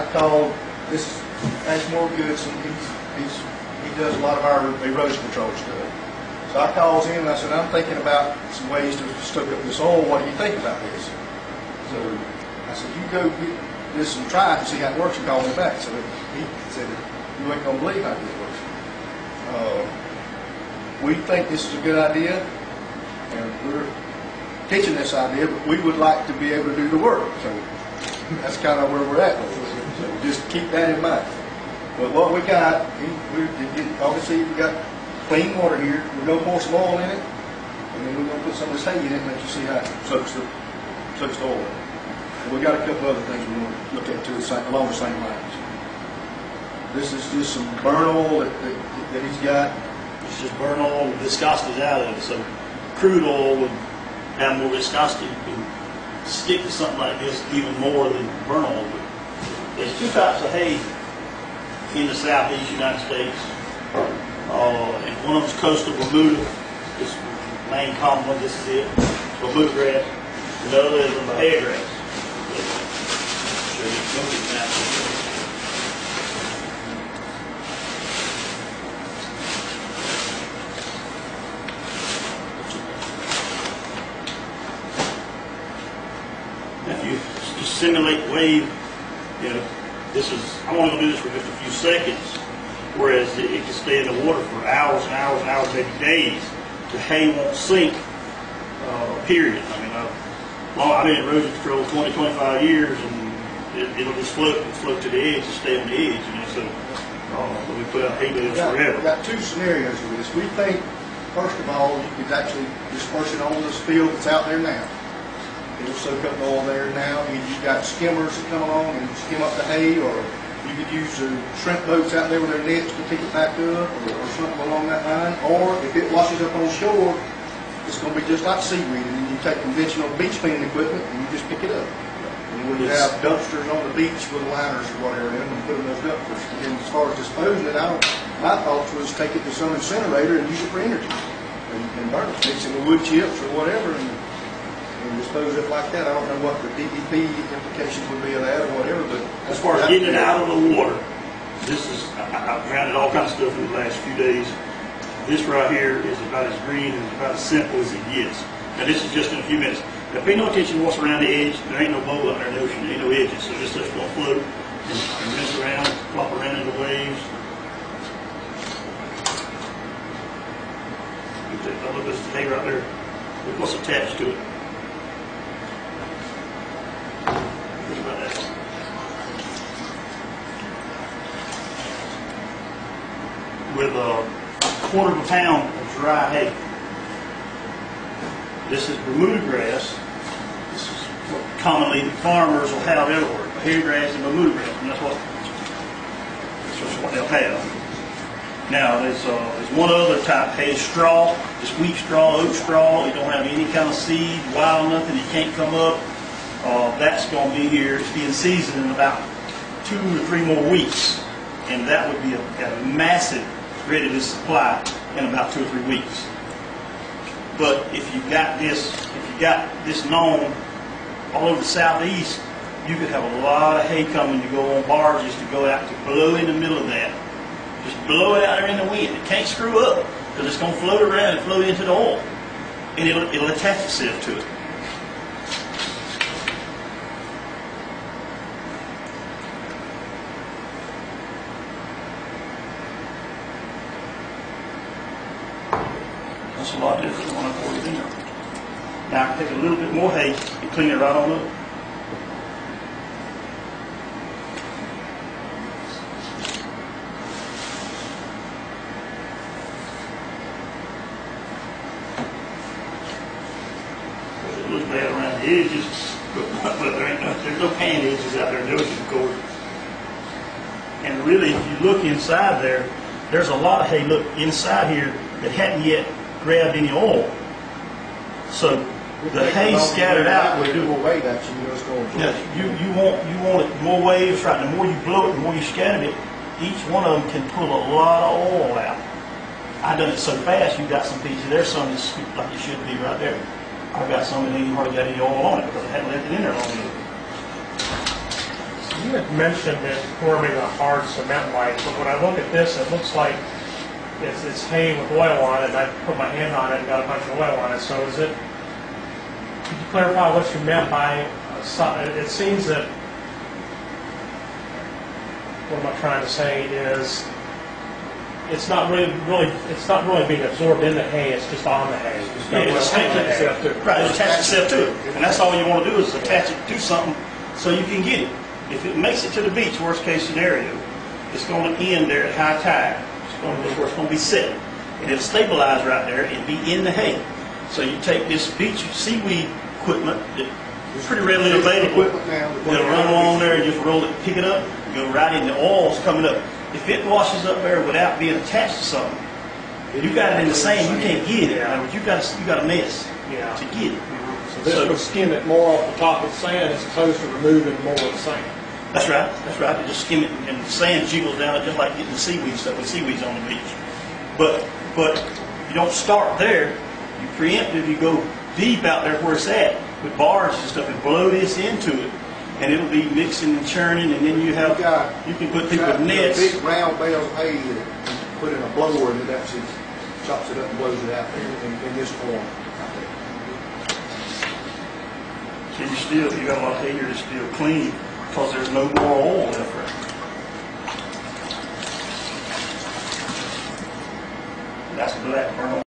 I called this Ashmore Goodson. He does a lot of our erosion control stuff. So I calls him and I said, I'm thinking about some ways to stoke up this oil. What do you think about this? So I said, you go get this and try it and see how it works and call me back. So he said, you ain't gonna believe how this works. We think this is a good idea, and we're pitching this idea, but we would like to be able to do the work. So that's kind of where we're at with it. So just keep that in mind. But what we got, obviously we got clean water here. We're going to pour some oil in it, and then we're going to put some of this hay in it and let you see how it soaks the oil. And we got a couple other things we want to look at too, along the same lines. This is just some burn oil that he's got. It's just burn oil with viscosity out of it. So crude oil would have more viscosity. You can stick to something like this even more than burn oil would. There's two types of hay in the southeast United States. And one of them is coastal Bermuda. This main common one, this is it. Bermuda grass. And the other is the hair grass. I'll show you both examples. If you just simulate wave, this is, I'm only going to do this for just a few seconds, whereas it can stay in the water for hours and hours and hours, maybe days. The hay won't sink, period. I mean, I've been in erosion control 20, 25 years, and it'll just float to the edge and stay on the edge, so we put out hay bales forever. We've got two scenarios with this. We think, first of all, you could actually disperse it on this field that's out there now. It'll soak up the oil there now. You've got skimmers that come along and skim up the hay, or you could use the shrimp boats out there with their nets to pick it back up, or something along that line. Or if it washes up on shore, it's going to be just like seaweed, and then you take conventional beach cleaning equipment and you just pick it up. And we have dumpsters on the beach with liners or whatever in them and put in those dumpsters. And as far as disposing it, my thoughts was take it to some incinerator and use it for energy, and burn it, mix it with wood chips or whatever, and dispose it like that. I don't know what the DEP implications would be of that or whatever, but as far as getting it out of the water, this is, I've grounded all kinds of stuff in the last few days. This right here is about as green and about as simple as it gets. Now this is just in a few minutes. Now pay no attention to what's around the edge. There ain't no bowl out there in the ocean. There ain't no edges, so this stuff's going to float and rinse around, flop around in the waves. Look at this hay right there. Look what's attached to it. With a quarter of a pound of dry hay. This is Bermuda grass. This is what commonly the farmers will have everywhere. Hair grass and Bermuda grass, and that's what they'll have. Now there's one other type of hay, straw, just wheat straw, oat straw. You don't have any kind of seed, wild nothing. It can't come up. That's going to be here. It's being seasoned in about 2 or 3 more weeks, and that would be a massive ready to supply in about 2 or 3 weeks. But if you got this known all over the southeast, you could have a lot of hay coming to go on barges to go out to blow in the middle of that. Just blow it out there in the wind. It can't screw up because it's going to float around and float into the oil, and it'll attach itself to it. That's a lot different than when I poured it in there. Now I can take a little bit more hay and clean it right on up. It looks bad around the edges, but there's no pan edges out there in the ocean, of course. And really, if you look inside there, there's a lot of hay, look, inside here that hadn't yet grabbed any oil. So the hay scattered out. We do more weight action, it's going to you want it more waves, right? The more you blow it, the more you scatter it. Each one of them can pull a lot of oil out. I done it so fast. You got some pieces. There's some that's scooped like it should be right there. I've got some that ain't hardly got any oil on it because I hadn't left it in there long enough. You had mentioned it forming a hard cement like, but when I look at this, it looks like it's hay with oil on it, and I put my hand on it and got a bunch of oil on it. So is it, could you clarify what you meant by, it seems that, what am I trying to say is, it's not really being absorbed in the hay, it's just on the hay. Yeah, it's attached itself to it. Right, it's attached itself to it. And that's all you want to do is attach it to something so you can get it. If it makes it to the beach, worst case scenario, it's going to end there at high tide. It's going to be where it's going to be set. And it'll stabilize right there and be in the hay. So you take this beach seaweed equipment that's pretty readily available. It'll run along there and just roll it, pick it up, go right in. The oil's coming up. If it washes up there without being attached to something, you got it in the sand, you can't get it. In other words, you got a mess to get it. So this would skim it more off the top of the sand as opposed to removing more of the sand. That's right. That's right. You just skim it and the sand jiggles down it just like getting the seaweed stuff with seaweeds on the beach. But you don't start there. You preemptive. You go deep out there where it's at with barges and stuff and blow this into it. And it'll be mixing and churning, and then you can put people with nets. Big round bales of hay that you put in a blower, and it actually chops it up and blows it out there in this form. So you got a lot of hay here that's still clean because there's no more oil left there. That's black burn